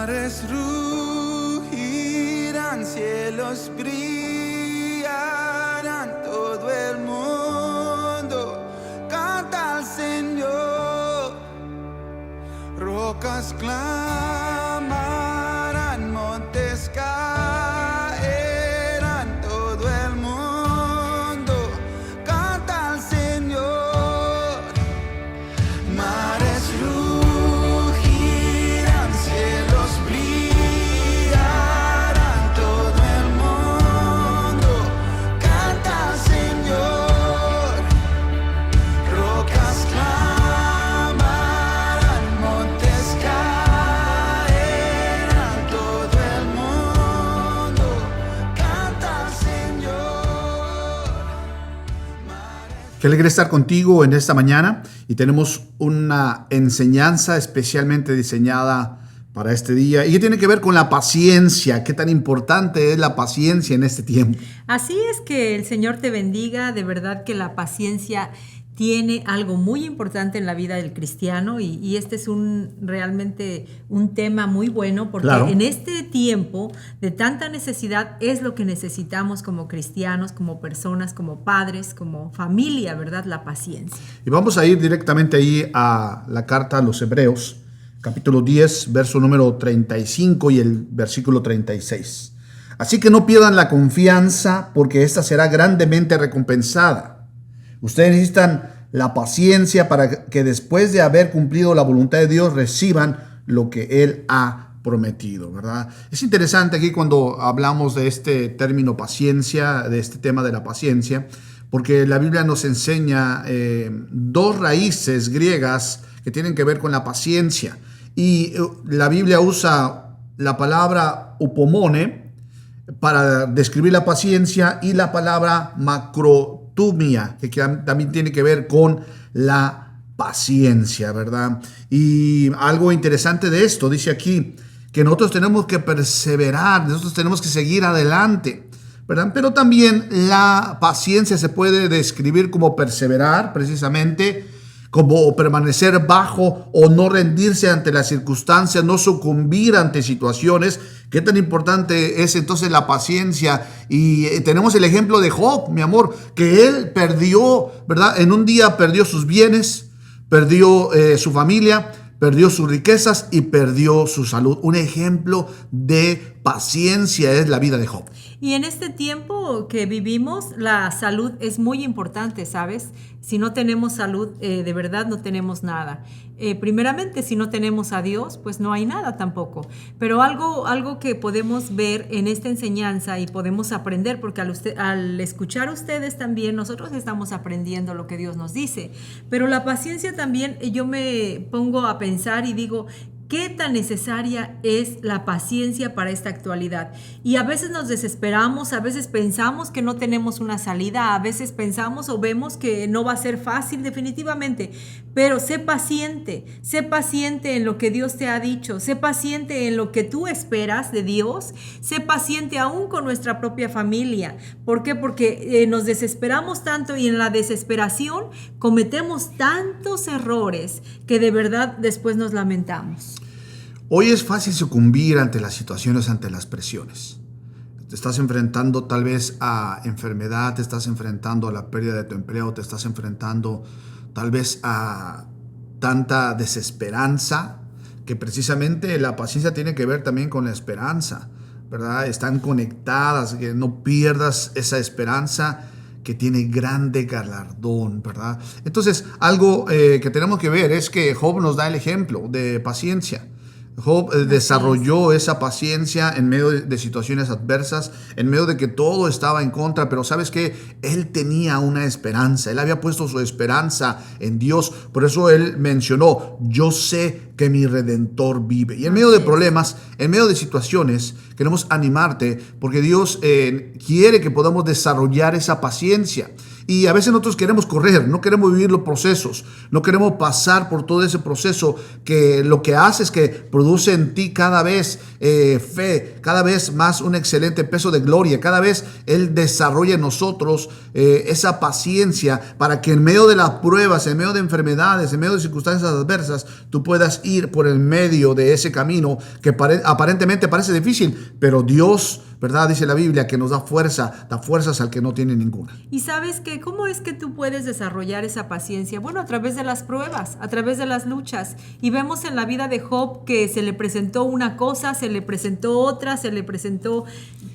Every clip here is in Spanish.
Mares rugirán, cielos brillarán, todo el mundo canta al Señor. Rocas clamarán, montes caerán, todo el mundo canta al Señor. Mares rugirán, cielos brillarán, todo el mundo canta al Señor. Rocas clamarán, montes caerán, todo el mundo canta al Señor. Qué alegre estar contigo en esta mañana y tenemos una enseñanza especialmente diseñada para este día y que tiene que ver con la paciencia. Qué tan importante es la paciencia en este tiempo. Así es, que el Señor te bendiga. De verdad que la paciencia tiene algo muy importante en la vida del cristiano y este es realmente un tema muy bueno porque Claro. En este tiempo de tanta necesidad es lo que necesitamos como cristianos, como personas, como padres, como familia, ¿verdad? La paciencia. Y vamos a ir directamente ahí a la carta a los Hebreos, capítulo 10, verso número 35 y el versículo 36. Así que no pierdan la confianza, porque esta será grandemente recompensada. Ustedes necesitan la paciencia para que después de haber cumplido la voluntad de Dios reciban lo que Él ha prometido, ¿verdad? Es interesante aquí cuando hablamos de este término paciencia, de este tema de la paciencia, porque la Biblia nos enseña dos raíces griegas que tienen que ver con la paciencia. Y la Biblia usa la palabra upomone para describir la paciencia y la palabra macrotumia, que también tiene que ver con la paciencia, ¿verdad? Y algo interesante de esto, dice aquí, que nosotros tenemos que perseverar, nosotros tenemos que seguir adelante, ¿verdad? Pero también la paciencia se puede describir como perseverar, precisamente, como permanecer bajo o no rendirse ante las circunstancias, no sucumbir ante situaciones. Qué tan importante es entonces la paciencia. Y tenemos el ejemplo de Job, mi amor, que él perdió, ¿verdad? En un día perdió sus bienes, perdió su familia, perdió sus riquezas y perdió su salud. Un ejemplo de paciencia es la vida de Job. Y en este tiempo que vivimos, la salud es muy importante, ¿sabes? Si no tenemos salud, de verdad no tenemos nada. Primeramente, si no tenemos a Dios, pues no hay nada tampoco. Pero algo que podemos ver en esta enseñanza y podemos aprender, porque al escuchar ustedes también, nosotros estamos aprendiendo lo que Dios nos dice. Pero la paciencia también, yo me pongo a pensar y digo, ¿qué tan necesaria es la paciencia para esta actualidad? Y a veces nos desesperamos, a veces pensamos que no tenemos una salida, a veces pensamos o vemos que no va a ser fácil definitivamente, pero sé paciente en lo que Dios te ha dicho, sé paciente en lo que tú esperas de Dios, sé paciente aún con nuestra propia familia. ¿Por qué? Porque nos desesperamos tanto y en la desesperación cometemos tantos errores que de verdad después nos lamentamos. Hoy es fácil sucumbir ante las situaciones, ante las presiones. Te estás enfrentando tal vez a enfermedad, te estás enfrentando a la pérdida de tu empleo, te estás enfrentando tal vez a tanta desesperanza, que precisamente la paciencia tiene que ver también con la esperanza, ¿verdad? Están conectadas, que no pierdas esa esperanza que tiene grande galardón, ¿verdad? Entonces, algo que tenemos que ver es que Job nos da el ejemplo de paciencia. Job desarrolló esa paciencia en medio de situaciones adversas, en medio de que todo estaba en contra, pero ¿sabes qué? Él tenía una esperanza, él había puesto su esperanza en Dios, por eso él mencionó, yo sé que mi Redentor vive. Y en medio de problemas, en medio de situaciones, queremos animarte, porque Dios quiere que podamos desarrollar esa paciencia. Y a veces nosotros queremos correr, no queremos vivir los procesos, no queremos pasar por todo ese proceso que lo que hace es que produce en ti cada vez fe, cada vez más un excelente peso de gloria, cada vez Él desarrolla en nosotros esa paciencia para que en medio de las pruebas, en medio de enfermedades, en medio de circunstancias adversas, tú puedas ir por el medio de ese camino que aparentemente parece difícil, pero Dios, ¿verdad? Dice la Biblia que nos da fuerzas al que no tiene ninguna. Y sabes que, ¿cómo es que tú puedes desarrollar esa paciencia? Bueno, a través de las pruebas, a través de las luchas. Y vemos en la vida de Job que se le presentó una cosa, se le presentó otra, se le presentó,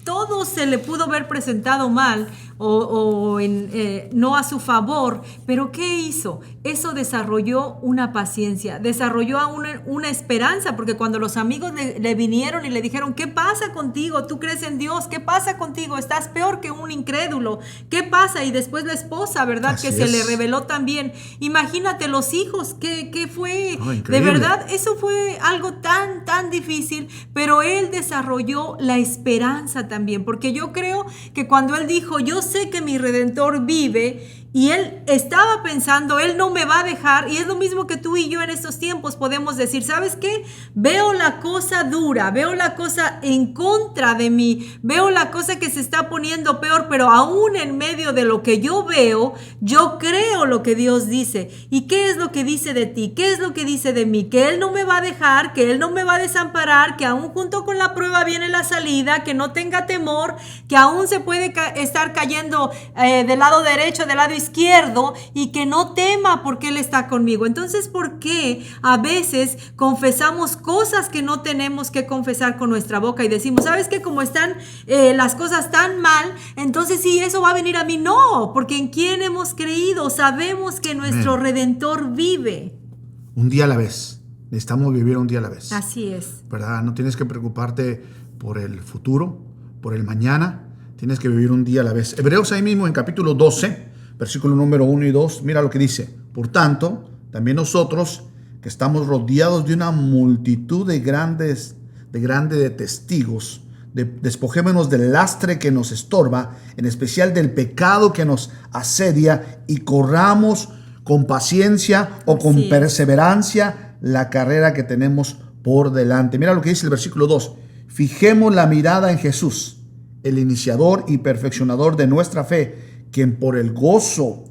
todo se le pudo haber presentado mal no a su favor, pero ¿qué hizo? Eso desarrolló una paciencia, desarrolló una esperanza, porque cuando los amigos le vinieron y le dijeron, ¿qué pasa contigo? ¿Tú crees en Dios? ¿Qué pasa contigo? Estás peor que un incrédulo. ¿Qué pasa? Y después la esposa, ¿verdad? Así que se es. le reveló también. Imagínate los hijos, ¿qué fue? No, De increíble. verdad, eso fue algo tan difícil, pero él desarrolló la esperanza también, porque yo creo que cuando él dijo, yo sé que mi Redentor vive, y él estaba pensando, él no me va a dejar, y es lo mismo que tú y yo en estos tiempos podemos decir, ¿sabes qué? Veo la cosa dura, veo la cosa en contra de mí, veo la cosa que se está poniendo peor, pero aún en medio de lo que yo veo, yo creo lo que Dios dice. ¿Y qué es lo que dice de ti? ¿Qué es lo que dice de mí? Que Él no me va a dejar, que Él no me va a desamparar, que aún junto con la prueba viene la salida, que no tenga temor, que aún se puede estar cayendo del lado derecho, del lado izquierdo, y que no tema porque Él está conmigo. Entonces, ¿por qué a veces confesamos cosas que no tenemos que confesar con nuestra boca y decimos, ¿sabes qué? Como están las cosas tan mal, entonces sí, eso va a venir a mí. No, porque en quién hemos creído, sabemos que nuestro Redentor vive. Un día a la vez. Necesitamos vivir un día a la vez. Así es. ¿Verdad? No tienes que preocuparte por el futuro, por el mañana. Tienes que vivir un día a la vez. Hebreos ahí mismo en capítulo 12, versículo número 1 y 2. Mira lo que dice. Por tanto, también nosotros, que estamos rodeados de una multitud de testigos, despojémonos del lastre que nos estorba, en especial del pecado que nos asedia, y corramos con paciencia o con Así es. perseverancia la carrera que tenemos por delante. Mira lo que dice el versículo 2. Fijemos la mirada en Jesús, el iniciador y perfeccionador de nuestra fe, quien por el gozo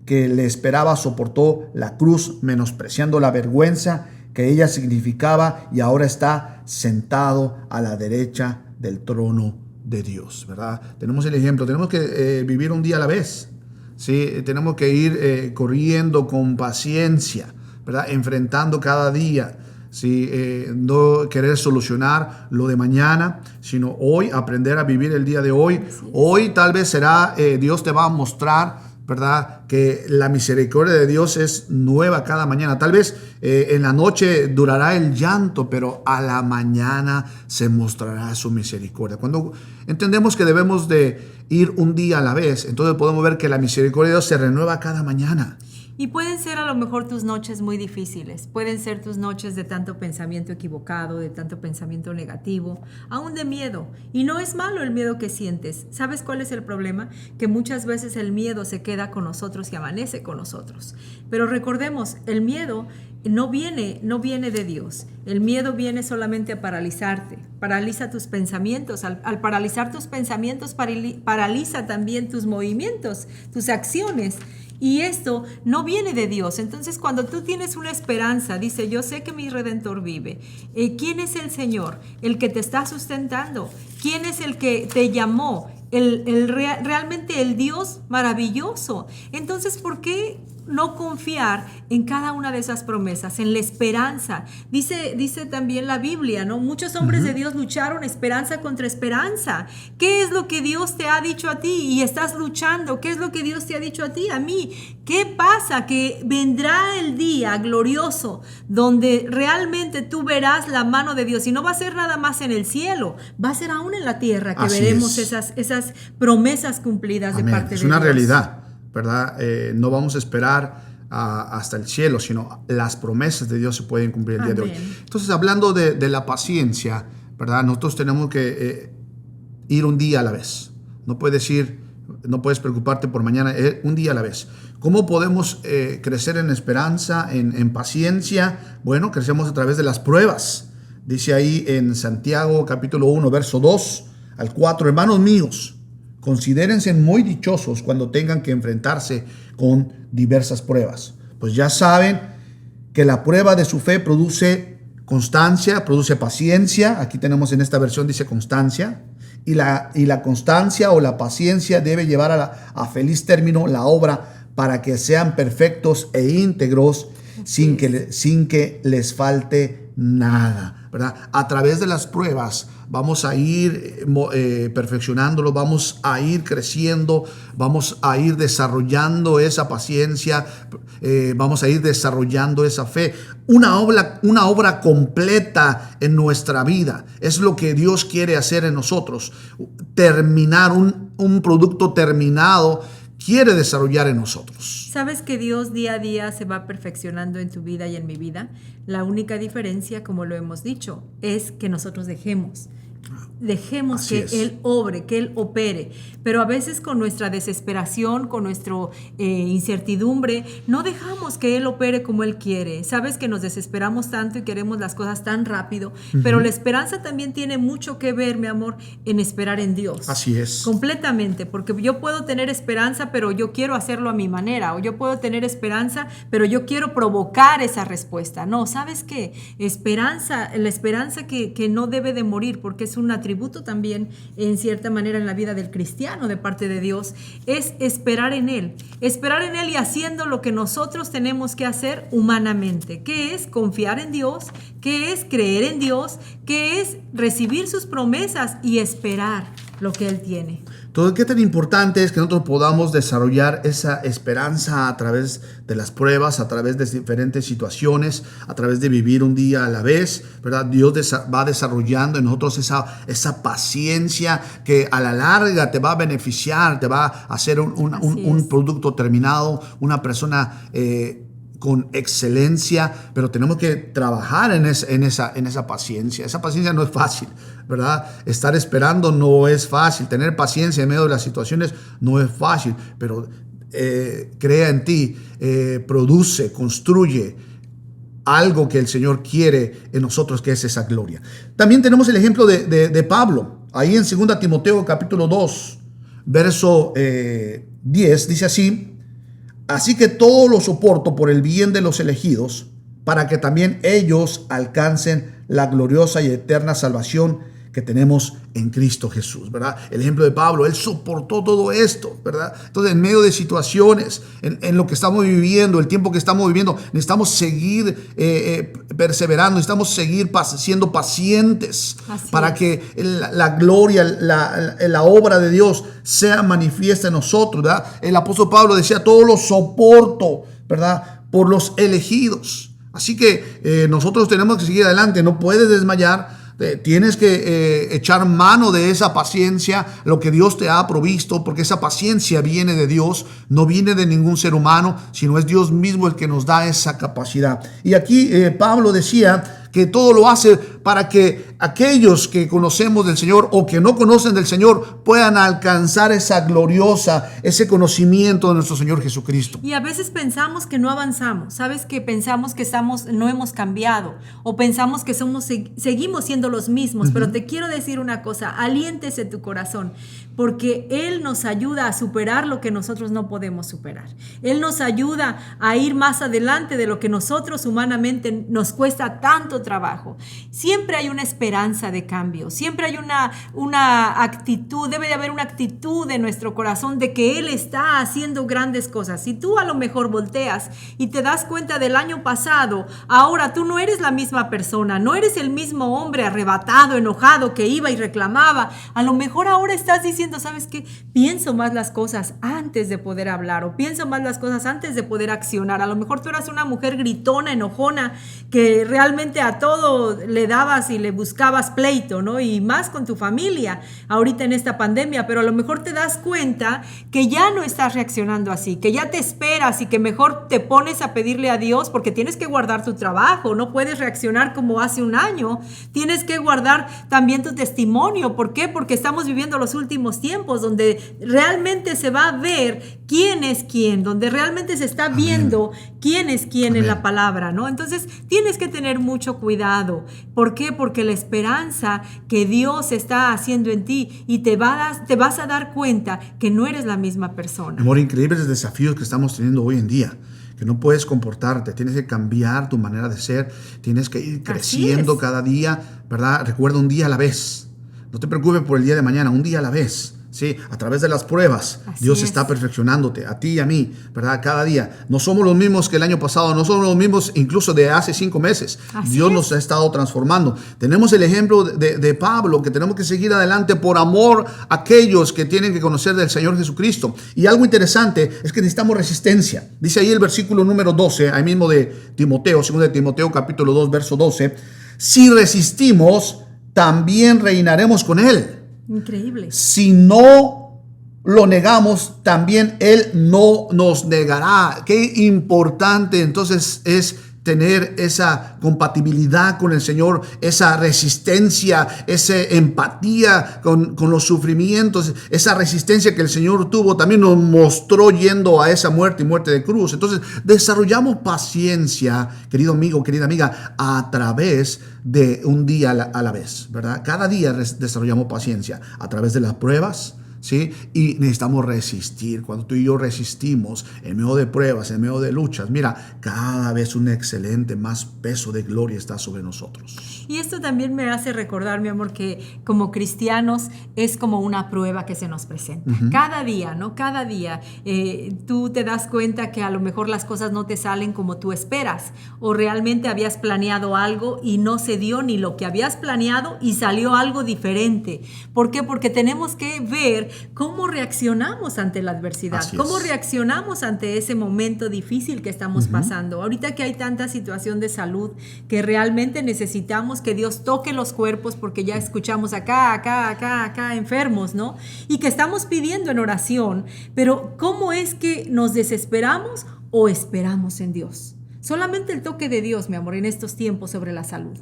que le esperaba soportó la cruz, menospreciando la vergüenza que ella significaba, y ahora está sentado a la derecha del trono de Dios, ¿verdad? Tenemos el ejemplo, tenemos que vivir un día a la vez, ¿sí? Tenemos que ir corriendo con paciencia, ¿verdad? Enfrentando cada día, ¿sí? No querer solucionar lo de mañana, sino hoy aprender a vivir el día de hoy. Hoy tal vez será, Dios te va a mostrar, ¿verdad? Que la misericordia de Dios es nueva cada mañana. Tal vez en la noche durará el llanto, pero a la mañana se mostrará su misericordia. Cuando entendemos que debemos de ir un día a la vez, entonces podemos ver que la misericordia de Dios se renueva cada mañana. Y pueden ser a lo mejor tus noches muy difíciles, pueden ser tus noches de tanto pensamiento equivocado, de tanto pensamiento negativo, aún de miedo. Y no es malo el miedo que sientes. ¿Sabes cuál es el problema? Que muchas veces el miedo se queda con nosotros y amanece con nosotros. Pero recordemos, el miedo no viene de Dios. El miedo viene solamente a paralizarte. Paraliza tus pensamientos. Al paralizar tus pensamientos, paraliza también tus movimientos, tus acciones. Y esto no viene de Dios. Entonces, cuando tú tienes una esperanza, dice, yo sé que mi Redentor vive. ¿Quién es el Señor? El que te está sustentando. ¿Quién es el que te llamó? Realmente el Dios maravilloso. Entonces, ¿por qué no confiar en cada una de esas promesas, en la esperanza? Dice también la Biblia, ¿no? Muchos hombres de Dios lucharon esperanza contra esperanza. ¿Qué es lo que Dios te ha dicho a ti y estás luchando? ¿Qué es lo que Dios te ha dicho a ti, a mí? ¿Qué pasa? Que vendrá el día glorioso donde realmente tú verás la mano de Dios, y no va a ser nada más en el cielo, va a ser aún en la tierra que Así veremos es. esas promesas cumplidas Amén. de parte de Dios. Es una realidad, ¿verdad? No vamos a esperar hasta el cielo, sino las promesas de Dios se pueden cumplir el día de hoy. Amén. Entonces, hablando de la paciencia, ¿verdad? Nosotros tenemos que ir un día a la vez. No puedes ir no puedes preocuparte por mañana, un día a la vez. ¿Cómo podemos crecer en esperanza, en paciencia? Bueno, crecemos a través de las pruebas. Dice ahí en Santiago capítulo 1, verso 2 al 4, hermanos míos, considérense muy dichosos cuando tengan que enfrentarse con diversas pruebas. Pues ya saben que la prueba de su fe produce constancia, produce paciencia. Aquí tenemos en esta versión dice constancia. Y la constancia o la paciencia debe llevar a feliz término la obra para que sean perfectos e íntegros sin que les falte nada, ¿verdad? A través de las pruebas vamos a ir perfeccionándolo, vamos a ir creciendo, vamos a ir desarrollando esa paciencia, vamos a ir desarrollando esa fe. Una obra completa en nuestra vida es lo que Dios quiere hacer en nosotros. Terminar un producto terminado quiere desarrollar en nosotros. ¿Sabes que Dios día a día se va perfeccionando en tu vida y en mi vida? La única diferencia, como lo hemos dicho, es que nosotros dejemos Así que es. Él obre, que Él opere. Pero a veces con nuestra desesperación, con nuestra incertidumbre, no dejamos que Él opere como Él quiere. Sabes que nos desesperamos tanto y queremos las cosas tan rápido, pero la esperanza también tiene mucho que ver, mi amor, en esperar en Dios. Así es. Completamente, porque yo puedo tener esperanza, pero yo quiero hacerlo a mi manera, o yo puedo tener esperanza, pero yo quiero provocar esa respuesta. No, ¿sabes qué? La esperanza que no debe de morir, porque es un atributo también, en cierta manera, en la vida del cristiano de parte de Dios, es esperar en Él y haciendo lo que nosotros tenemos que hacer humanamente, que es confiar en Dios, que es creer en Dios, que es recibir sus promesas y esperar lo que Él tiene. Todo qué tan importante es que nosotros podamos desarrollar esa esperanza a través de las pruebas, a través de diferentes situaciones, a través de vivir un día a la vez, ¿verdad? Dios va desarrollando en nosotros esa paciencia que a la larga te va a beneficiar, te va a hacer un producto terminado, una persona con excelencia, pero tenemos que trabajar en esa paciencia. Esa paciencia no es fácil, ¿verdad? Estar esperando no es fácil. Tener paciencia en medio de las situaciones no es fácil, pero crea en ti, produce, construye algo que el Señor quiere en nosotros, que es esa gloria. También tenemos el ejemplo de Pablo. Ahí en 2 Timoteo capítulo 2, verso 10, dice así: así que todo lo soporto por el bien de los elegidos, para que también ellos alcancen la gloriosa y eterna salvación que tenemos en Cristo Jesús, ¿verdad? El ejemplo de Pablo, él soportó todo esto, ¿verdad? Entonces, en medio de situaciones, en lo que estamos viviendo, el tiempo que estamos viviendo, necesitamos seguir perseverando, necesitamos seguir siendo pacientes. Así para es. que la gloria, la obra de Dios sea manifiesta en nosotros, ¿verdad? El apóstol Pablo decía, todo lo soporto, ¿verdad? Por los elegidos. Así que nosotros tenemos que seguir adelante, no puedes desmayar. Tienes que echar mano de esa paciencia, lo que Dios te ha provisto, porque esa paciencia viene de Dios, no viene de ningún ser humano, sino es Dios mismo el que nos da esa capacidad. Y aquí Pablo decía que todo lo hace para que aquellos que conocemos del Señor o que no conocen del Señor puedan alcanzar ese conocimiento de nuestro Señor Jesucristo. Y a veces pensamos que no avanzamos, ¿sabes? Que pensamos que no hemos cambiado, o pensamos que seguimos siendo los mismos. Pero te quiero decir una cosa, aliéntese tu corazón, porque Él nos ayuda a superar lo que nosotros no podemos superar. Él nos ayuda a ir más adelante de lo que nosotros humanamente nos cuesta tanto trabajo. Siempre hay una esperanza de cambio, siempre hay una actitud, debe de haber una actitud en nuestro corazón de que Él está haciendo grandes cosas. Si tú a lo mejor volteas y te das cuenta del año pasado, ahora tú no eres la misma persona, no eres el mismo hombre arrebatado, enojado, que iba y reclamaba. A lo mejor ahora estás diciendo, ¿sabes qué? Pienso más las cosas antes de poder hablar, o pienso más las cosas antes de poder accionar. A lo mejor tú eras una mujer gritona, enojona, que realmente a todo le dabas y le buscabas buscabas pleito, ¿no? Y más con tu familia ahorita en esta pandemia, pero a lo mejor te das cuenta que ya no estás reaccionando así, que ya te esperas y que mejor te pones a pedirle a Dios porque tienes que guardar tu trabajo, no puedes reaccionar como hace un año, tienes que guardar también tu testimonio. ¿Por qué? Porque estamos viviendo los últimos tiempos donde realmente se va a ver quién es quién, donde realmente se está viendo quién es quién en la palabra, ¿no? Entonces tienes que tener mucho cuidado. ¿Por qué? Porque la esperanza que Dios está haciendo en ti y te vas a dar cuenta que no eres la misma persona. Amor, increíbles desafíos que estamos teniendo hoy en día. Que no puedes comportarte, tienes que cambiar tu manera de ser, tienes que ir creciendo cada día, ¿verdad? Recuerda, un día a la vez. No te preocupes por el día de mañana, un día a la vez. Sí, a través de las pruebas, Dios está perfeccionándote, a ti y a mí, ¿verdad? Cada día. No somos los mismos que el año pasado, no somos los mismos incluso de hace 5 meses. Dios nos ha estado transformando. Tenemos el ejemplo de Pablo, que tenemos que seguir adelante por amor a aquellos que tienen que conocer del Señor Jesucristo. Y algo interesante es que necesitamos resistencia. Dice ahí el versículo número 12, ahí mismo de Timoteo, 2 de Timoteo capítulo 2, verso 12. Si resistimos, también reinaremos con Él. Increíble. Si no lo negamos, también Él no nos negará. Qué importante entonces es tener esa compatibilidad con el Señor, esa resistencia, esa empatía con los sufrimientos, esa resistencia que el Señor tuvo, también nos mostró yendo a esa muerte y muerte de cruz. Entonces, desarrollamos paciencia, querido amigo, querida amiga, a través de un día a la vez, ¿verdad? Cada día desarrollamos paciencia a través de las pruebas, ¿sí? Y necesitamos resistir. Cuando tú y yo resistimos en medio de pruebas, en medio de luchas, mira, cada vez un excelente más peso de gloria está sobre nosotros. Y esto también me hace recordar, mi amor, que como cristianos es como una prueba que se nos presenta. Cada día, ¿no? Cada día tú te das cuenta que a lo mejor las cosas no te salen como tú esperas, o realmente habías planeado algo y no se dio ni lo que habías planeado y salió algo diferente. ¿Por qué? Porque tenemos que ver cómo reaccionamos ante la adversidad, cómo reaccionamos ante ese momento difícil que estamos pasando. Ahorita que hay tanta situación de salud que realmente necesitamos que Dios toque los cuerpos, porque ya escuchamos acá enfermos, ¿no? Y que estamos pidiendo en oración, pero ¿cómo es que nos desesperamos o esperamos en Dios? Solamente el toque de Dios, mi amor, en estos tiempos sobre la salud.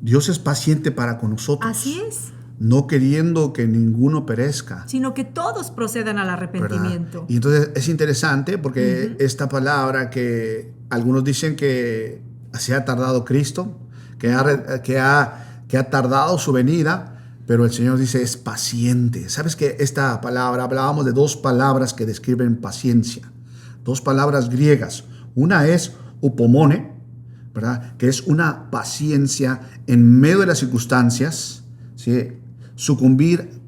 Dios es paciente para con nosotros. Así es. No queriendo que ninguno perezca, sino que todos procedan al arrepentimiento. ¿verdad? Y entonces es interesante porque esta palabra que algunos dicen que se ha tardado Cristo, que ha tardado su venida, pero el Señor dice es paciente. ¿Sabes que esta palabra, hablábamos de 2 palabras que describen paciencia, 2 palabras griegas? Una es upomone, ¿verdad? Que es una paciencia en medio de las circunstancias, ¿sí?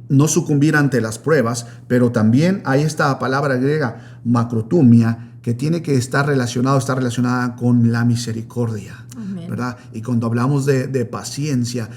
No sucumbir ante las pruebas, pero también hay esta palabra griega, macrotumia, que tiene que estar relacionada con la misericordia, ¿verdad? Y cuando hablamos de paciencia,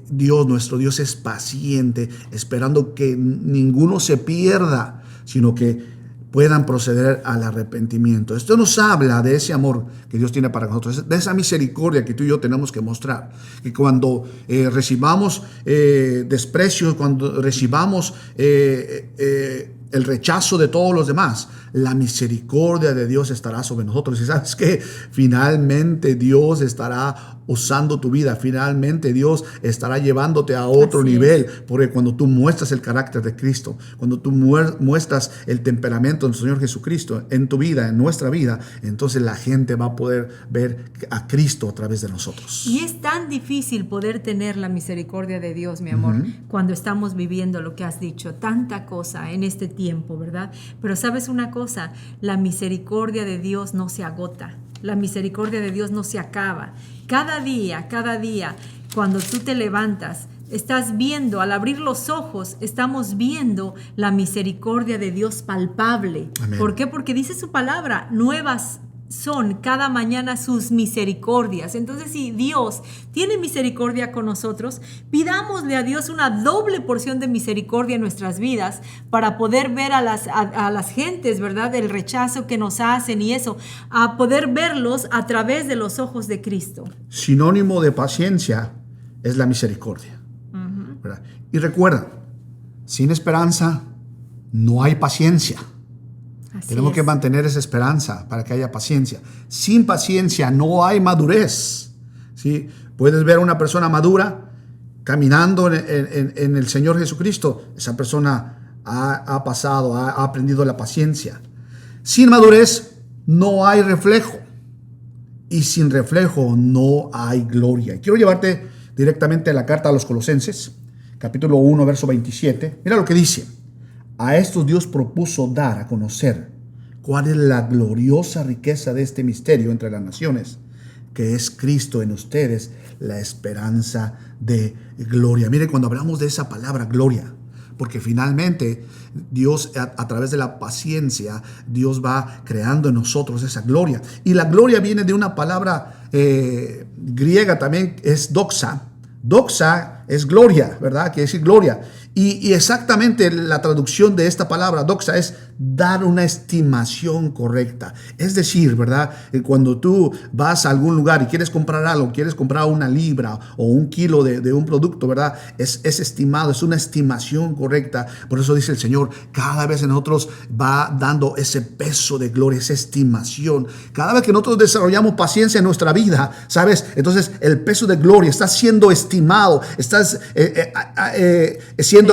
nuestro Dios es paciente, esperando que ninguno se pierda, sino que puedan proceder al arrepentimiento. Esto nos habla de ese amor que Dios tiene para nosotros, de esa misericordia que tú y yo tenemos que mostrar. Que cuando recibamos desprecio, cuando recibamos el rechazo de todos los demás, la misericordia de Dios estará sobre nosotros. Y sabes que finalmente Dios estará usando tu vida, finalmente Dios estará llevándote a otro nivel, porque cuando tú muestras el carácter de Cristo, cuando tú muestras el temperamento del Señor Jesucristo en tu vida, en nuestra vida, entonces la gente va a poder ver a Cristo a través de nosotros. Y es tan difícil poder tener la misericordia de Dios, mi amor, cuando estamos viviendo lo que has dicho, tanta cosa en este tiempo, ¿verdad? Pero sabes una cosa, la misericordia de Dios no se agota, la misericordia de Dios no se acaba. Cada día, cuando tú te levantas, estás viendo, al abrir los ojos, estamos viendo la misericordia de Dios palpable. Amén. ¿Por qué? Porque dice su palabra, nuevas son cada mañana sus misericordias. Entonces, si Dios tiene misericordia con nosotros, pidámosle a Dios una doble porción de misericordia en nuestras vidas para poder ver a las gentes, ¿verdad? El rechazo que nos hacen y eso, a poder verlos a través de los ojos de Cristo. Sinónimo de paciencia es la misericordia. ¿Verdad? Y recuerda, sin esperanza no hay paciencia. Así Tenemos que es. mantener esa esperanza para que haya paciencia. Sin paciencia no hay madurez. ¿Sí? Puedes ver a una persona madura caminando en el Señor Jesucristo. Esa persona ha pasado, ha aprendido la paciencia. Sin madurez no hay reflejo. Y sin reflejo no hay gloria. Y quiero llevarte directamente a la carta a los Colosenses, capítulo 1, verso 27. Mira lo que dice. A estos Dios propuso dar a conocer cuál es la gloriosa riqueza de este misterio entre las naciones, que es Cristo en ustedes, la esperanza de gloria. Mire, cuando hablamos de esa palabra gloria, porque finalmente Dios, a través de la paciencia, Dios va creando en nosotros esa gloria. Y la gloria viene de una palabra griega también, es doxa. Doxa es gloria, ¿verdad? Quiere decir gloria. Y exactamente la traducción de esta palabra doxa es dar una estimación correcta. Es decir, ¿verdad? Cuando tú vas a algún lugar y quieres comprar algo, quieres comprar una libra o un kilo de un producto, ¿verdad? Es estimado, es una estimación correcta. Por eso dice el Señor, cada vez en nosotros va dando ese peso de gloria, esa estimación. Cada vez que nosotros desarrollamos paciencia en nuestra vida, ¿sabes? Entonces el peso de gloria está siendo estimado, estás siendo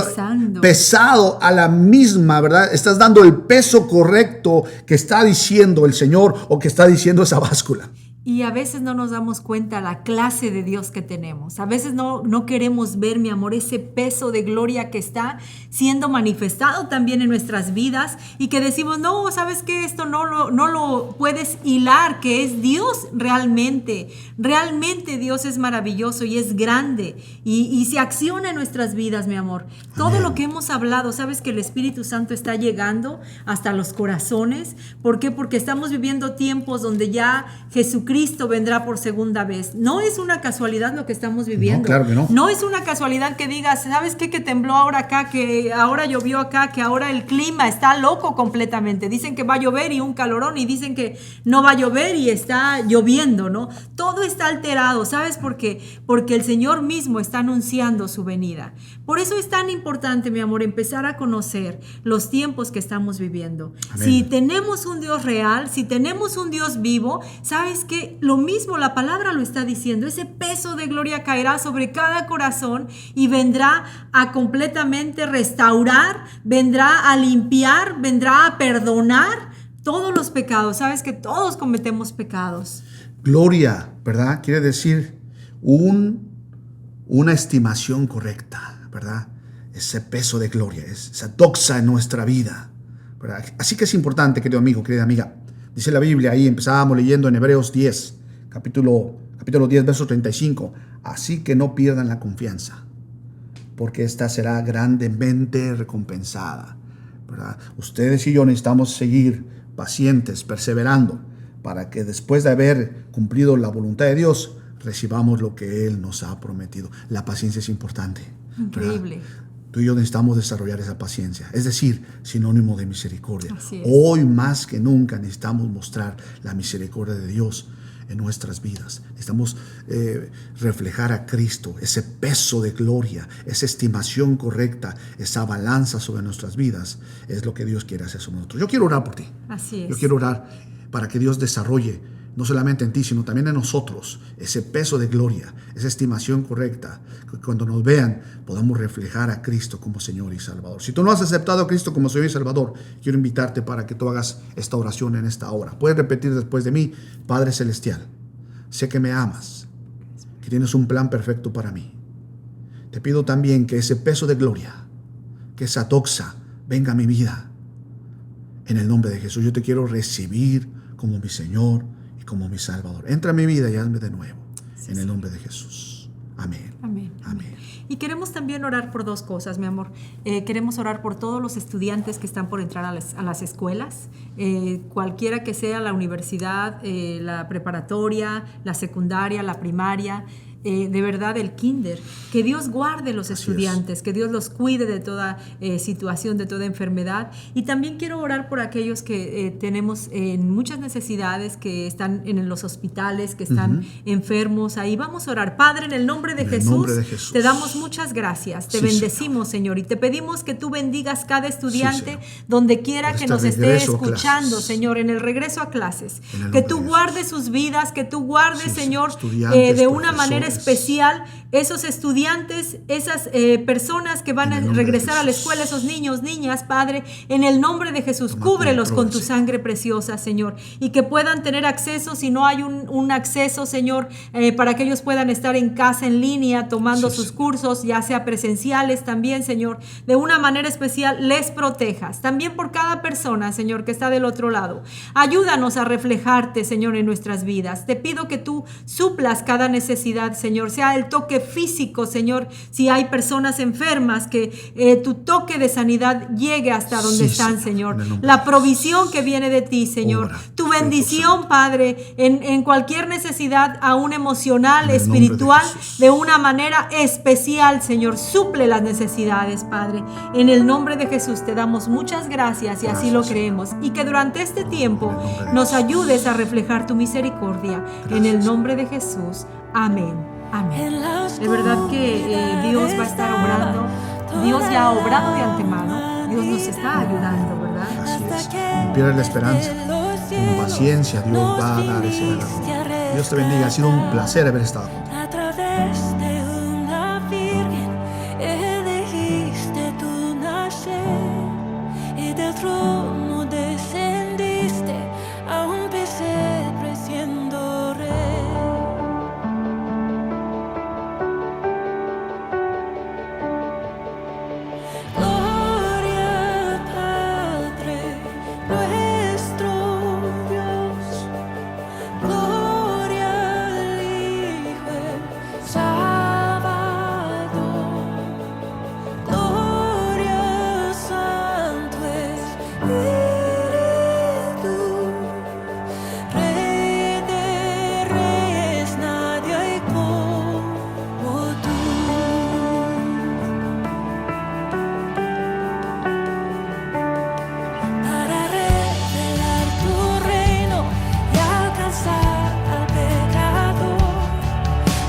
pesado a la misma, ¿verdad? Estás dando el peso correcto que está diciendo el Señor o que está diciendo esa báscula. Y a veces no nos damos cuenta la clase de Dios que tenemos. A veces no queremos ver, mi amor, ese peso de gloria que está siendo manifestado también en nuestras vidas y que decimos, no, ¿sabes qué? Esto no lo puedes hilar, que es Dios realmente. Realmente Dios es maravilloso y es grande y se acciona en nuestras vidas, mi amor. Todo Amén. lo que hemos hablado, ¿sabes que el Espíritu Santo está llegando hasta los corazones? ¿Por qué? Porque estamos viviendo tiempos donde ya Jesucristo vendrá por segunda vez. No es una casualidad lo que estamos viviendo. No, claro que no. No es una casualidad que digas, ¿sabes qué? Que tembló ahora acá, que ahora llovió acá, que ahora el clima está loco completamente. Dicen que va a llover y un calorón y dicen que no va a llover y está lloviendo, ¿no? Todo está alterado. ¿Sabes por qué? Porque el Señor mismo está anunciando su venida. Por eso es tan importante, mi amor, empezar a conocer los tiempos que estamos viviendo. Amén. Si tenemos un Dios real, si tenemos un Dios vivo, ¿sabes qué? Lo mismo, la palabra lo está diciendo. Ese peso de gloria caerá sobre cada corazón y vendrá a completamente restaurar, vendrá a limpiar, vendrá a perdonar todos los pecados. Sabes que todos cometemos pecados. Gloria, ¿verdad? Quiere decir una estimación correcta, ¿verdad? Ese peso de gloria, esa doxa en nuestra vida, ¿verdad? Así que es importante, querido amigo, querida amiga. Dice la Biblia, ahí empezábamos leyendo en Hebreos 10, capítulo 10, verso 35. Así que no pierdan la confianza, porque esta será grandemente recompensada, ¿verdad? Ustedes y yo necesitamos seguir pacientes, perseverando, para que después de haber cumplido la voluntad de Dios, recibamos lo que Él nos ha prometido. La paciencia es importante, ¿verdad? Increíble. Tú y yo necesitamos desarrollar esa paciencia, es decir, sinónimo de misericordia. Así es. Hoy más que nunca necesitamos mostrar la misericordia de Dios en nuestras vidas. Necesitamos reflejar a Cristo, ese peso de gloria, esa estimación correcta, esa balanza sobre nuestras vidas. Es lo que Dios quiere hacer sobre nosotros. Yo quiero orar por ti. Así es. Yo quiero orar para que Dios desarrolle, no solamente en ti, sino también en nosotros, ese peso de gloria, esa estimación correcta, que cuando nos vean podamos reflejar a Cristo como Señor y Salvador. Si tú no has aceptado a Cristo como Señor y Salvador, quiero invitarte para que tú hagas esta oración en esta hora. Puedes repetir después de mí: Padre Celestial, sé que me amas, que tienes un plan perfecto para mí. Te pido también que ese peso de gloria, que esa doxa venga a mi vida. En el nombre de Jesús, yo te quiero recibir como mi Señor y como mi Salvador. Entra a mi vida y hazme de nuevo. En el nombre de Jesús. Amén. Amén. Amén. Y queremos también orar por dos cosas, mi amor. Queremos orar por todos los estudiantes que están por entrar a las escuelas, cualquiera que sea la universidad, la preparatoria, la secundaria, la primaria. de verdad el kinder. Que Dios guarde los estudiantes, que Dios los cuide de toda situación, de toda enfermedad. Y también quiero orar por aquellos que tenemos muchas necesidades, que están en los hospitales, que están enfermos. Ahí vamos a orar. Padre, en el nombre de Jesús, te damos muchas gracias. Te bendecimos, Señor, y te pedimos que tú bendigas cada estudiante donde quiera que nos esté escuchando, Señor, en el regreso a clases. Que tú guardes sus vidas, que tú guardes, Señor, de una manera especial esos estudiantes, esas personas que van a regresar a la escuela, esos niños, niñas, Padre, en el nombre de Jesús, cúbrelos con tu sangre preciosa, Señor, y que puedan tener acceso, si no hay un acceso, Señor, para que ellos puedan estar en casa, en línea, tomando sus cursos, ya sea presenciales también, Señor, de una manera especial, les protejas. También por cada persona, Señor, que está del otro lado. Ayúdanos a reflejarte, Señor, en nuestras vidas. Te pido que tú suplas cada necesidad, Señor, sea el toque físico, Señor, si hay personas enfermas, que tu toque de sanidad llegue hasta donde están, Señor. La provisión que viene de ti, Señor. Tu bendición, Padre, en cualquier necesidad, aún emocional, espiritual, de una manera especial, Señor. Suple las necesidades, Padre. En el nombre de Jesús te damos muchas gracias y así lo creemos. Y que durante este tiempo nos ayudes a reflejar tu misericordia. En el nombre de Jesús. Amén. Amén. De verdad que Dios va a estar obrando. Dios ya ha obrado de antemano. Dios nos está ayudando, ¿verdad? Así es. No pierdas la esperanza. Con paciencia Dios va a dar ese milagro. Dios te bendiga. Ha sido un placer haber estado contigo. A través de una virgen elegiste tu nacer y del trono descendiste a un pesebre siendo rey. Gloria al Padre nuestro Dios, gloria al Hijo el Salvador, gloria al Santo Espíritu, Rey de reyes, nadie hay como tú. Para revelar tu reino y alcanzar al pecador,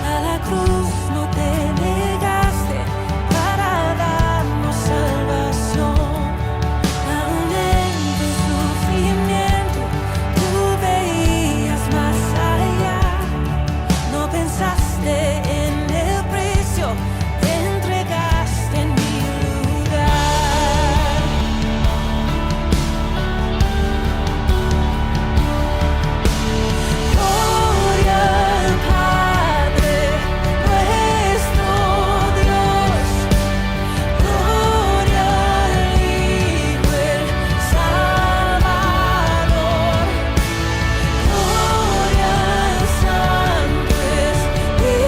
a la cruz no te negaste para darnos salvación. Aún en tu sufrimiento tú veías más allá, no pensaste en el precio, te entregaste en mi lugar. Gloria al Padre nuestro Dios, gloria al Hijo el Salvador, gloria al Santo Espíritu,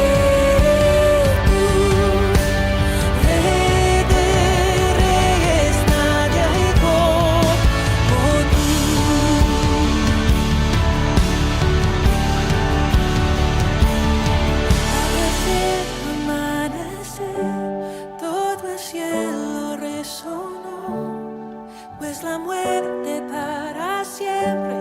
Rey de reyes, nadie hay como tú. Al amanecer, todo el cielo resonó, pues la muerte para siempre